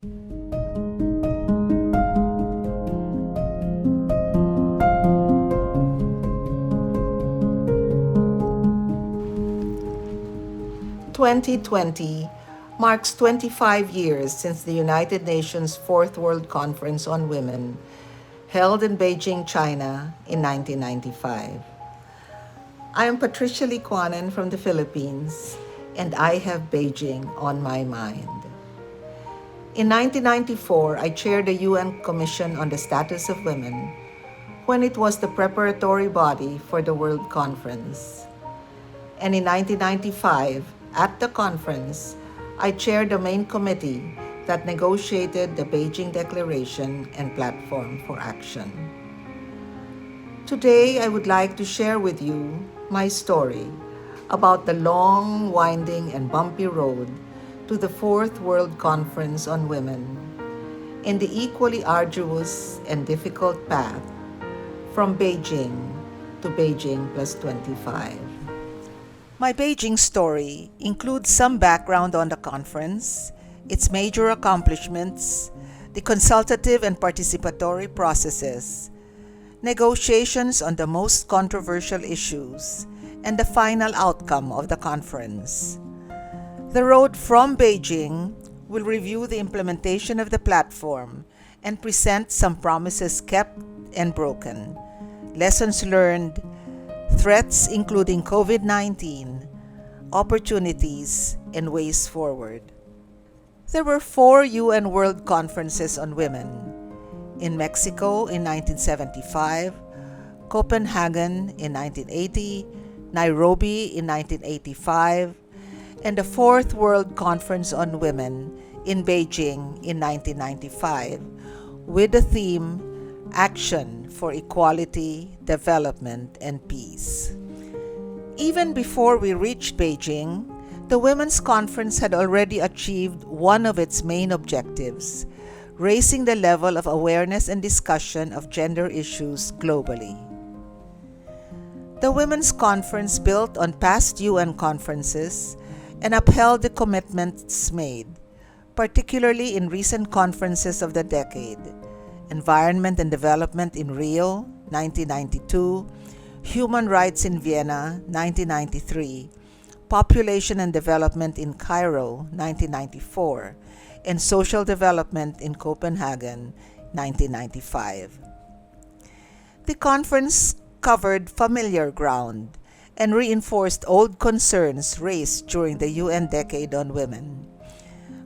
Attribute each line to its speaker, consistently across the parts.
Speaker 1: 2020 marks 25 years since the United Nations Fourth World Conference on Women, held in Beijing, China in 1995. I am Patricia Licuanan from the Philippines, and I have Beijing on my mind. In 1994, I chaired the UN Commission on the Status of Women when it was the preparatory body for the World Conference. And in 1995, at the conference, I chaired the main committee that negotiated the Beijing Declaration and Platform for Action. Today, I would like to share with you my story about the long, winding, and bumpy road to the Fourth World Conference on Women, and the equally arduous and difficult path from Beijing to Beijing plus 25. My Beijing story includes some background on the conference, its major accomplishments, the consultative and participatory processes, negotiations on the most controversial issues, and the final outcome of the conference. The road from Beijing will review the implementation of the platform and present some promises kept and broken, lessons learned, threats including COVID-19, opportunities, and ways forward. There were 4 UN World Conferences on Women: in Mexico in 1975, Copenhagen in 1980, Nairobi in 1985, and the 4th World Conference on Women in Beijing in 1995, with the theme Action for Equality, Development, and Peace. Even before we reached Beijing, the Women's Conference had already achieved one of its main objectives, raising the level of awareness and discussion of gender issues globally. The Women's Conference built on past UN conferences and upheld the commitments made, particularly in recent conferences of the decade: Environment and Development in Rio, 1992, Human Rights in Vienna, 1993, Population and Development in Cairo, 1994, and Social Development in Copenhagen, 1995. The conference covered familiar ground and reinforced old concerns raised during the UN Decade on Women,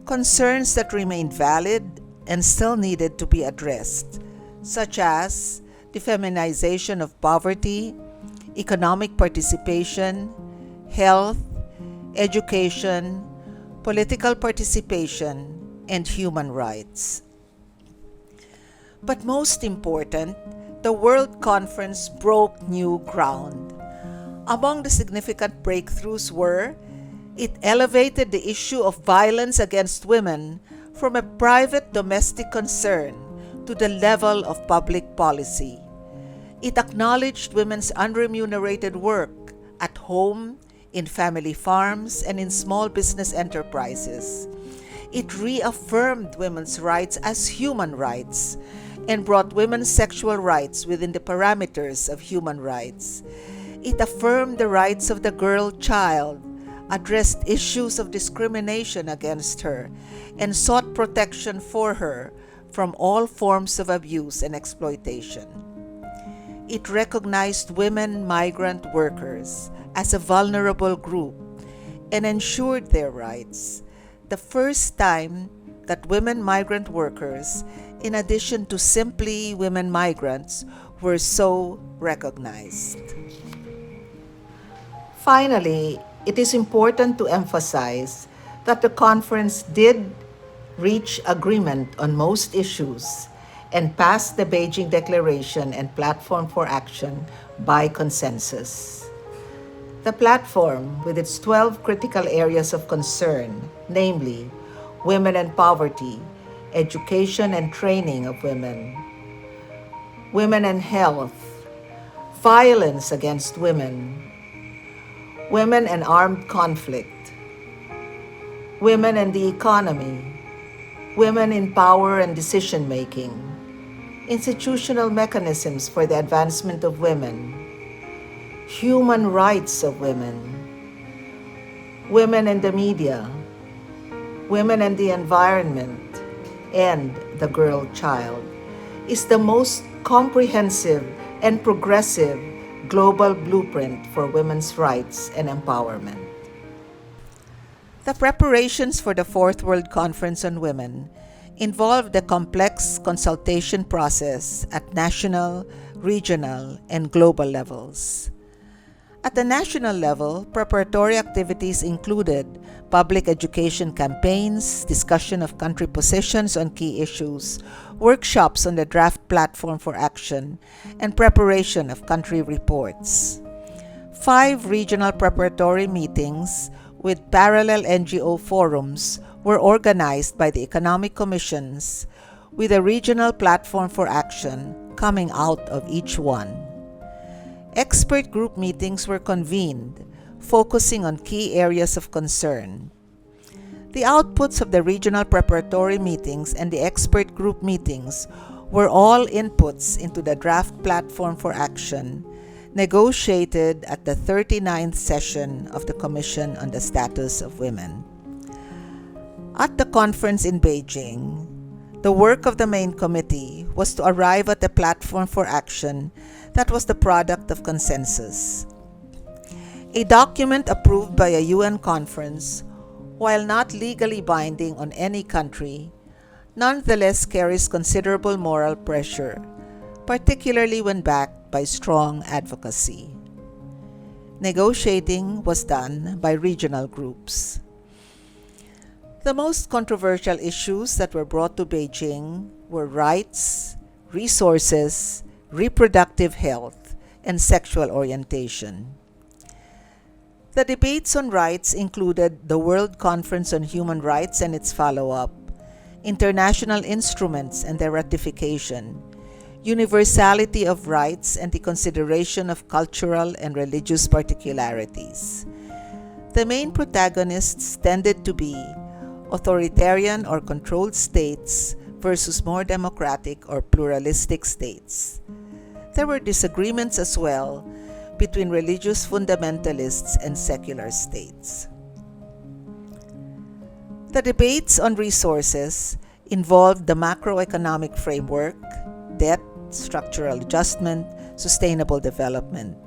Speaker 1: concerns that remained valid and still needed to be addressed, such as the feminization of poverty, economic participation, health, education, political participation, and human rights. But most important, the World Conference broke new ground. Among the significant breakthroughs were: it elevated the issue of violence against women from a private domestic concern to the level of public policy. It acknowledged women's unremunerated work at home, in family farms, and in small business enterprises. It reaffirmed women's rights as human rights and brought women's sexual rights within the parameters of human rights. It affirmed the rights of the girl child, addressed issues of discrimination against her, and sought protection for her from all forms of abuse and exploitation. It recognized women migrant workers as a vulnerable group and ensured their rights, the first time that women migrant workers, in addition to simply women migrants, were so recognized. Finally, it is important to emphasize that the conference did reach agreement on most issues and passed the Beijing Declaration and Platform for Action by consensus. The platform, with its 12 critical areas of concern, namely women and poverty, education and training of women, women and health, violence against women, women and armed conflict, women and the economy, women in power and decision making, institutional mechanisms for the advancement of women, human rights of women, women in the media, women and the environment, and the girl child is the most comprehensive and progressive global blueprint for women's rights and empowerment. The preparations for the Fourth World Conference on Women involved a complex consultation process at national, regional, and global levels. At the national level, preparatory activities included public education campaigns, discussion of country positions on key issues, workshops on the draft platform for action, and preparation of country reports. 5 regional preparatory meetings with parallel NGO forums were organized by the economic commissions, with a regional platform for action coming out of each one. Expert group meetings were convened, focusing on key areas of concern. The outputs of the regional preparatory meetings and the expert group meetings were all inputs into the draft platform for action, negotiated at the 39th session of the Commission on the Status of Women. At the conference in Beijing, the work of the main committee was to arrive at a platform for action that was the product of consensus. A document approved by a UN conference, while not legally binding on any country, nonetheless carries considerable moral pressure, particularly when backed by strong advocacy. Negotiating was done by regional groups. The most controversial issues that were brought to Beijing were rights, resources, reproductive health, and sexual orientation. The debates on rights included the World Conference on Human Rights and its follow-up, international instruments and their ratification, universality of rights and the consideration of cultural and religious particularities. The main protagonists tended to be authoritarian or controlled states versus more democratic or pluralistic states. There were disagreements as well between religious fundamentalists and secular states. The debates on resources involved the macroeconomic framework, debt, structural adjustment, sustainable development,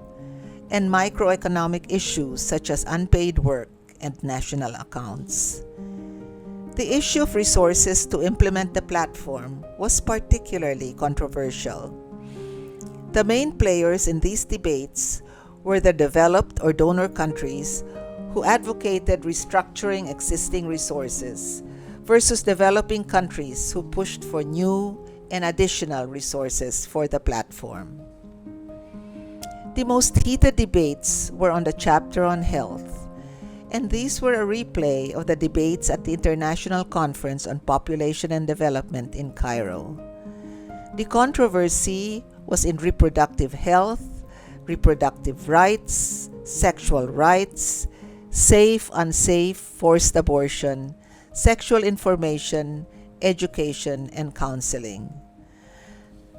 Speaker 1: and microeconomic issues such as unpaid work and national accounts. The issue of resources to implement the platform was particularly controversial. The main players in these debates were the developed or donor countries who advocated restructuring existing resources versus developing countries who pushed for new and additional resources for the platform. The most heated debates were on the chapter on health, and these were a replay of the debates at the International Conference on Population and Development in Cairo. The controversy was in reproductive health, reproductive rights, sexual rights, safe, unsafe, forced abortion, sexual information, education, and counseling.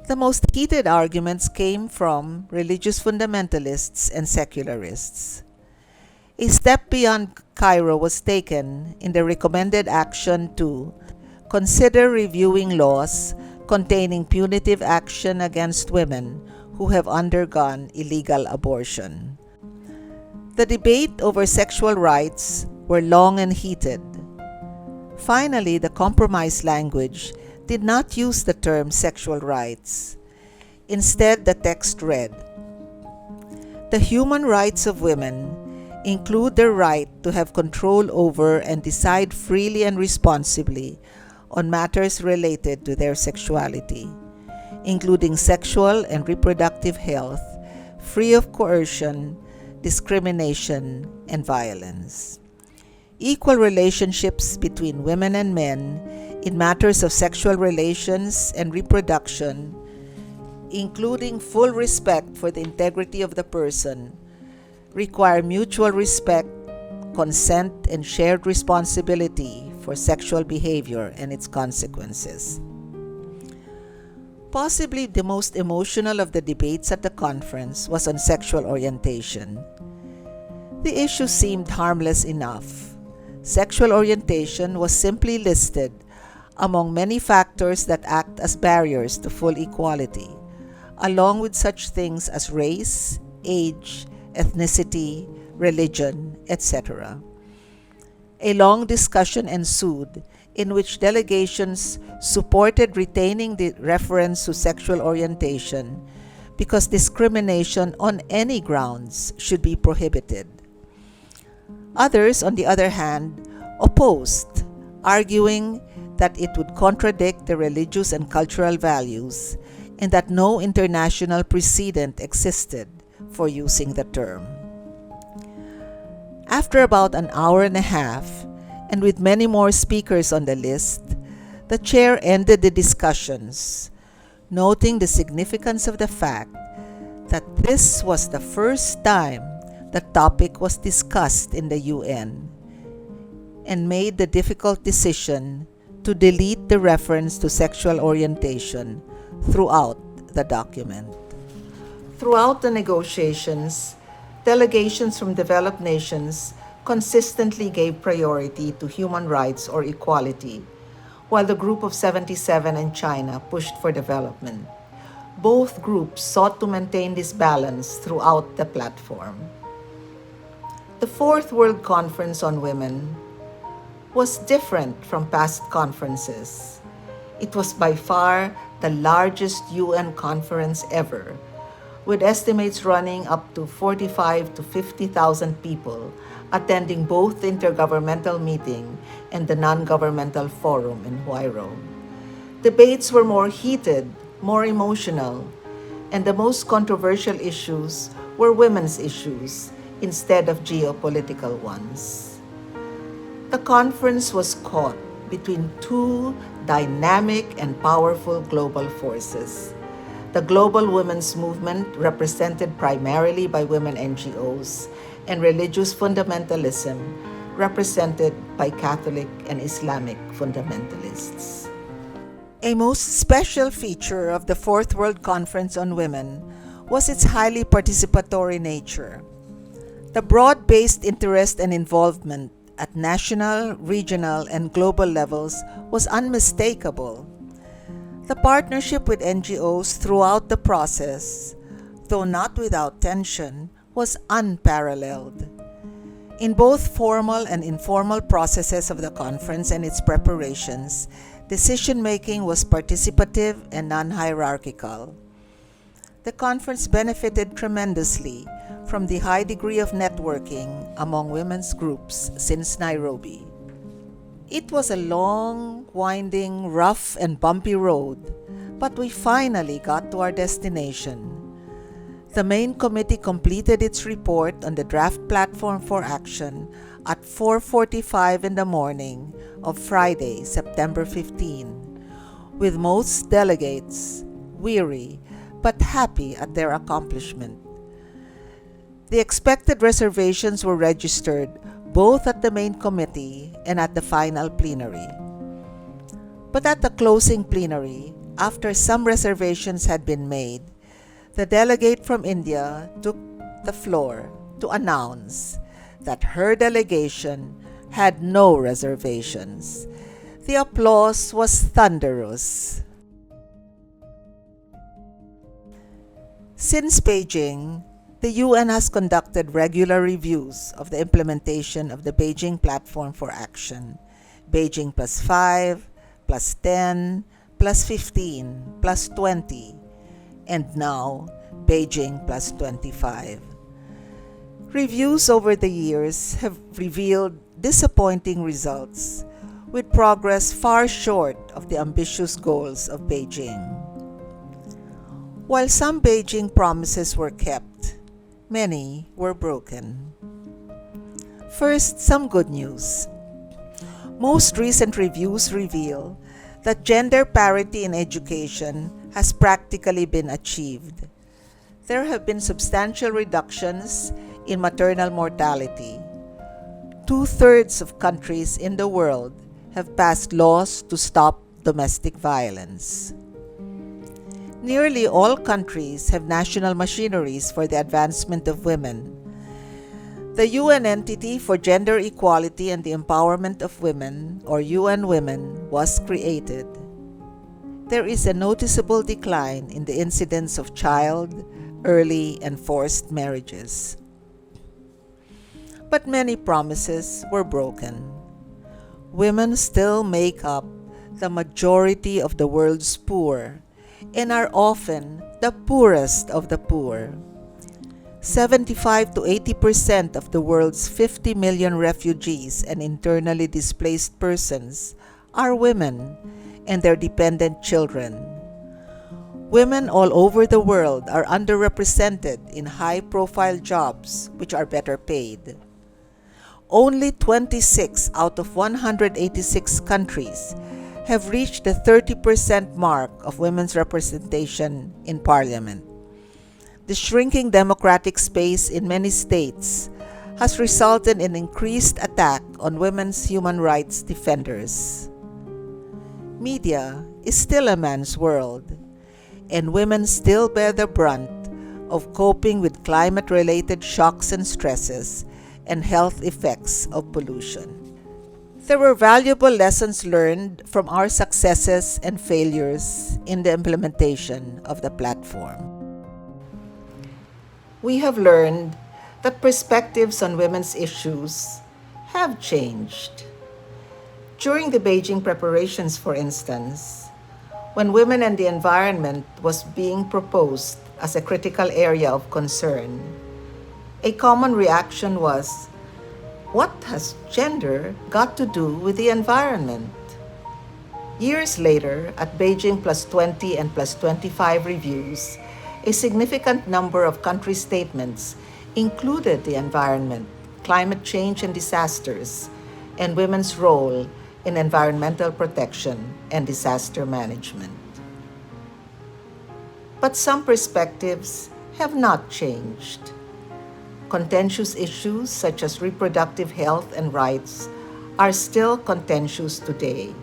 Speaker 1: The most heated arguments came from religious fundamentalists and secularists. A step beyond Cairo was taken in the recommended action to consider reviewing laws containing punitive action against women who have undergone illegal abortion. The debate over sexual rights were long and heated. Finally, the compromise language did not use the term sexual rights. Instead, the text read, "The human rights of women include their right to have control over and decide freely and responsibly on matters related to their sexuality, including sexual and reproductive health, free of coercion, discrimination, and violence. Equal relationships between women and men in matters of sexual relations and reproduction, including full respect for the integrity of the person, require mutual respect, consent, and shared responsibility for sexual behavior and its consequences. Possibly the most emotional of the debates at the conference was on sexual orientation. The issue seemed harmless enough. Sexual orientation was simply listed among many factors that act as barriers to full equality, along with such things as race, age, ethnicity, religion, etc. A long discussion ensued in which delegations supported retaining the reference to sexual orientation because discrimination on any grounds should be prohibited. Others, on the other hand, opposed, arguing that it would contradict the religious and cultural values and that no international precedent existed for using the term. After about an hour and a half, and with many more speakers on the list, the chair ended the discussions, noting the significance of the fact that this was the first time the topic was discussed in the UN, and made the difficult decision to delete the reference to sexual orientation throughout the document. Throughout the negotiations, delegations from developed nations consistently gave priority to human rights or equality, while the Group of 77 and China pushed for development. Both groups sought to maintain this balance throughout the platform. The Fourth World Conference on Women was different from past conferences. It was by far the largest UN conference ever, with estimates running up to 45 to 50,000 people attending both the intergovernmental meeting and the non-governmental forum in Huairou. Debates were more heated, more emotional, and the most controversial issues were women's issues instead of geopolitical ones. The conference was caught between two dynamic and powerful global forces. The global women's movement, represented primarily by women NGOs, and religious fundamentalism, represented by Catholic and Islamic fundamentalists. A most special feature of the Fourth World Conference on Women was its highly participatory nature. The broad-based interest and involvement at national, regional, and global levels was unmistakable. The partnership with NGOs throughout the process, though not without tension, was unparalleled. In both formal and informal processes of the conference and its preparations, decision-making was participative and non-hierarchical. The conference benefited tremendously from the high degree of networking among women's groups since Nairobi. It was a long, winding, rough, and bumpy road, but we finally got to our destination. The main committee completed its report on the draft platform for action at 4:45 in the morning of Friday, September 15, with most delegates weary but happy at their accomplishment. The expected reservations were registered both at the main committee and at the final plenary. But at the closing plenary, after some reservations had been made, the delegate from India took the floor to announce that her delegation had no reservations. The applause was thunderous. Since Beijing, the UN has conducted regular reviews of the implementation of the Beijing Platform for Action, Beijing +5, +10, +15, +20, and now Beijing +25. Reviews over the years have revealed disappointing results, with progress far short of the ambitious goals of Beijing. While some Beijing promises were kept, many were broken. First, some good news. Most recent reviews reveal that gender parity in education has practically been achieved. There have been substantial reductions in maternal mortality. 2/3 of countries in the world have passed laws to stop domestic violence. Nearly all countries have national machineries for the advancement of women. The UN Entity for Gender Equality and the Empowerment of Women, or UN Women, was created. There is a noticeable decline in the incidence of child, early, and forced marriages. But many promises were broken. Women still make up the majority of the world's poor and are often the poorest of the poor. 75 to 80% of the world's 50 million refugees and internally displaced persons are women and their dependent children. Women all over the world are underrepresented in high-profile jobs which are better paid. Only 26 out of 186 countries have reached the 30% mark of women's representation in parliament. The shrinking democratic space in many states has resulted in increased attack on women's human rights defenders. Media is still a man's world, and women still bear the brunt of coping with climate-related shocks and stresses and health effects of pollution. There were valuable lessons learned from our successes and failures in the implementation of the platform. We have learned that perspectives on women's issues have changed. During the Beijing preparations, for instance, when women and the environment was being proposed as a critical area of concern, a common reaction was, what has gender got to do with the environment? Years later, at Beijing +20 and +25 reviews, a significant number of country statements included the environment, climate change and disasters, and women's role in environmental protection and disaster management. But some perspectives have not changed. Contentious issues such as reproductive health and rights are still contentious today.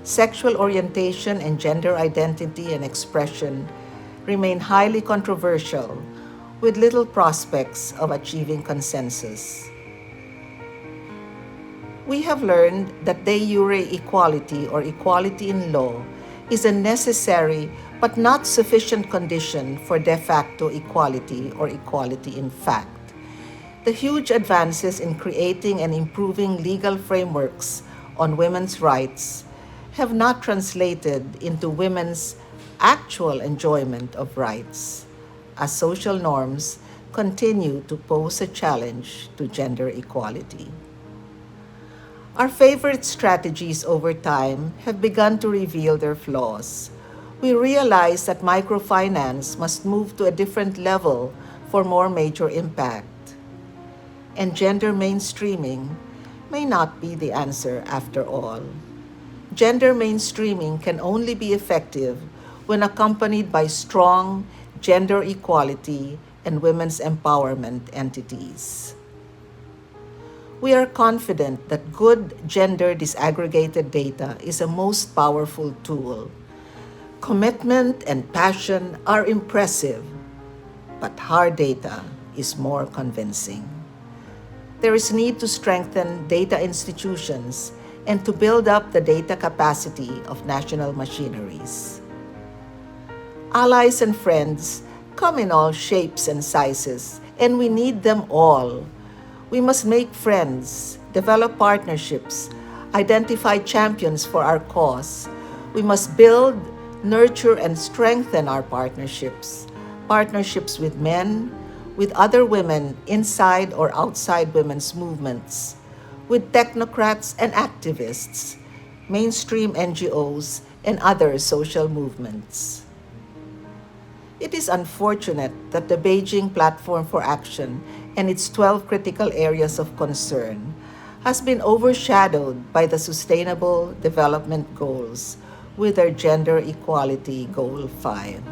Speaker 1: Sexual orientation and gender identity and expression remain highly controversial, with little prospects of achieving consensus. We have learned that de jure equality or equality in law is a necessary but not sufficient condition for de facto equality or equality in fact. The huge advances in creating and improving legal frameworks on women's rights have not translated into women's actual enjoyment of rights, as social norms continue to pose a challenge to gender equality. Our favorite strategies over time have begun to reveal their flaws. We realize that microfinance must move to a different level for more major impact. And gender mainstreaming may not be the answer after all. Gender mainstreaming can only be effective when accompanied by strong gender equality and women's empowerment entities. We are confident that good gender disaggregated data is a most powerful tool. Commitment and passion are impressive, but hard data is more convincing. There is need to strengthen data institutions and to build up the data capacity of national machineries. Allies and friends come in all shapes and sizes, and we need them all. We must make friends, develop partnerships, identify champions for our cause. We must build, nurture, and strengthen our partnerships with men, with other women inside or outside women's movements, with technocrats and activists, mainstream NGOs, and other social movements. It is unfortunate that the Beijing Platform for Action and its 12 critical areas of concern has been overshadowed by the Sustainable Development Goals with their Gender Equality Goal 5.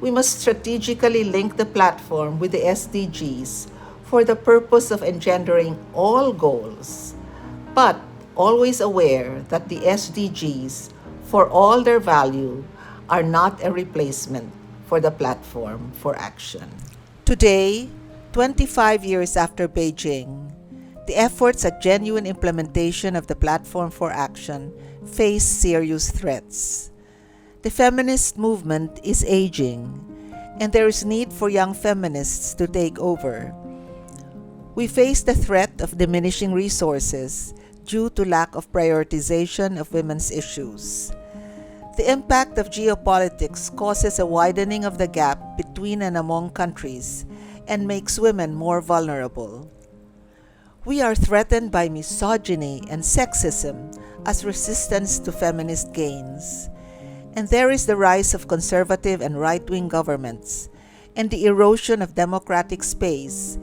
Speaker 1: We must strategically link the platform with the SDGs for the purpose of engendering all goals, but always aware that the SDGs, for all their value, are not a replacement for the platform for action. Today, 25 years after Beijing, the efforts at genuine implementation of the platform for action face serious threats. The feminist movement is aging, and there is need for young feminists to take over. We face the threat of diminishing resources due to lack of prioritization of women's issues. The impact of geopolitics causes a widening of the gap between and among countries and makes women more vulnerable. We are threatened by misogyny and sexism as resistance to feminist gains. And there is the rise of conservative and right-wing governments and the erosion of democratic space,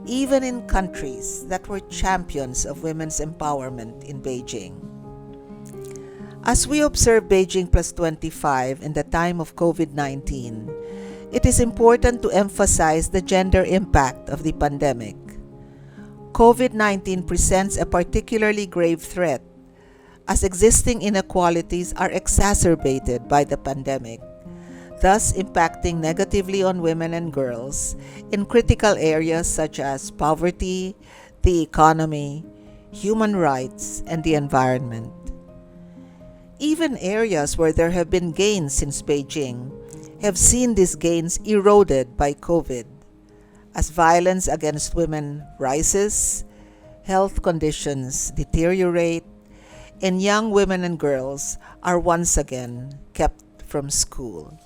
Speaker 1: even in countries that were champions of women's empowerment in Beijing. As we observe Beijing Plus 25 in the time of COVID-19, it is important to emphasize the gender impact of the pandemic. COVID-19 presents a particularly grave threat as existing inequalities are exacerbated by the pandemic, thus impacting negatively on women and girls in critical areas such as poverty, the economy, human rights, and the environment. Even areas where there have been gains since Beijing have seen these gains eroded by COVID, as violence against women rises, health conditions deteriorate, and young women and girls are once again kept from school.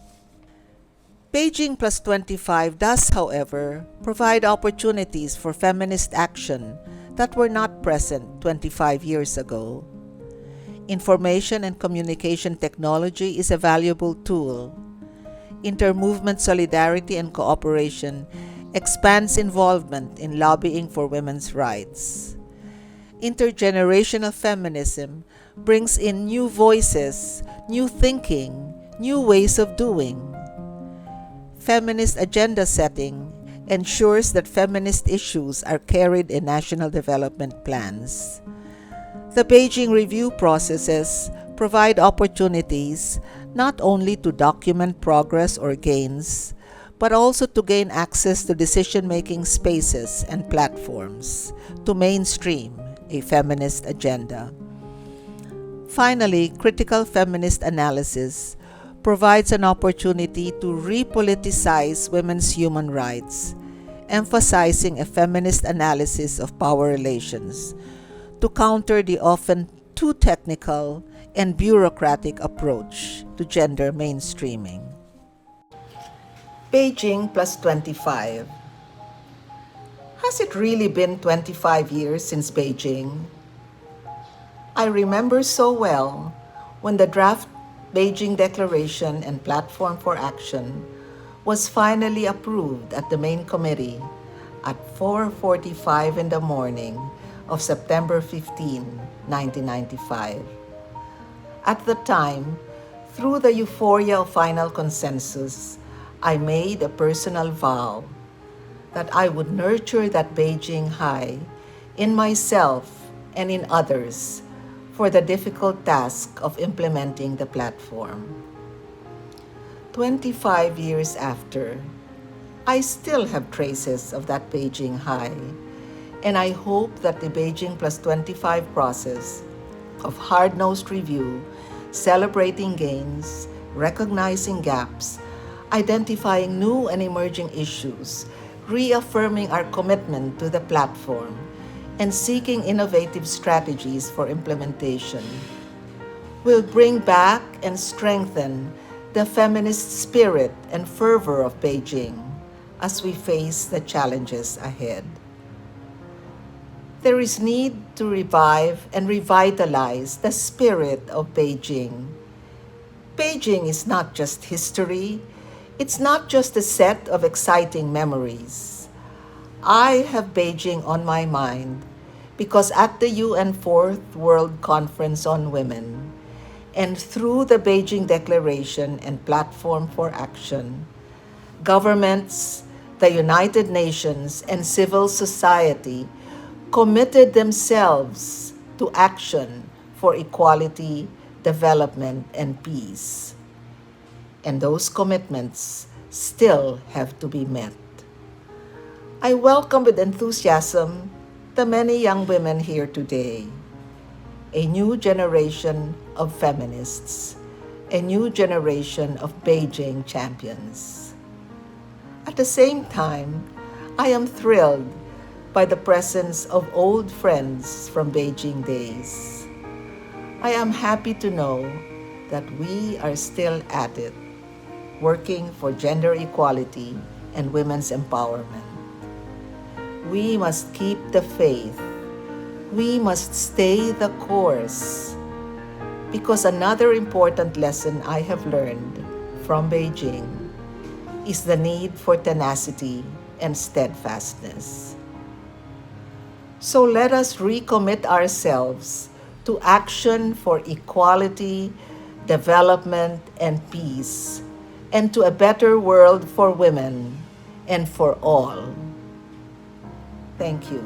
Speaker 1: Beijing Plus 25 does, however, provide opportunities for feminist action that were not present 25 years ago. Information and communication technology is a valuable tool. Inter-movement solidarity and cooperation expands involvement in lobbying for women's rights. Intergenerational feminism brings in new voices, new thinking, new ways of doing. Feminist agenda setting ensures that feminist issues are carried in national development plans. The Beijing review processes provide opportunities not only to document progress or gains, but also to gain access to decision-making spaces and platforms to mainstream a feminist agenda. Finally, critical feminist analysis provides an opportunity to re-politicize women's human rights, emphasizing a feminist analysis of power relations to counter the often too technical and bureaucratic approach to gender mainstreaming. Beijing Plus 25. Has it really been 25 years since Beijing? I remember so well when the draft Beijing Declaration and Platform for Action was finally approved at the main committee at 4:45 in the morning of September 15, 1995. At the time, through the euphoria of final consensus, I made a personal vow that I would nurture that Beijing high in myself and in others for the difficult task of implementing the platform. 25 years after, I still have traces of that Beijing high, and I hope that the Beijing Plus 25 process of hard-nosed review, celebrating gains, recognizing gaps, identifying new and emerging issues, reaffirming our commitment to the platform, and seeking innovative strategies for implementation, will bring back and strengthen the feminist spirit and fervor of Beijing as we face the challenges ahead. There is need to revive and revitalize the spirit of Beijing. Beijing is not just history. It's not just a set of exciting memories. I have Beijing on my mind because at the UN Fourth World Conference on Women and through the Beijing Declaration and Platform for Action, governments, the United Nations, and civil society committed themselves to action for equality, development, and peace. And those commitments still have to be met. I welcome with enthusiasm the many young women here today, a new generation of feminists, a new generation of Beijing champions. At the same time, I am thrilled by the presence of old friends from Beijing days. I am happy to know that we are still at it, working for gender equality and women's empowerment. We must keep the faith. We must stay the course. Because another important lesson I have learned from Beijing is the need for tenacity and steadfastness. So let us recommit ourselves to action for equality, development, and peace, and to a better world for women and for all. Thank you.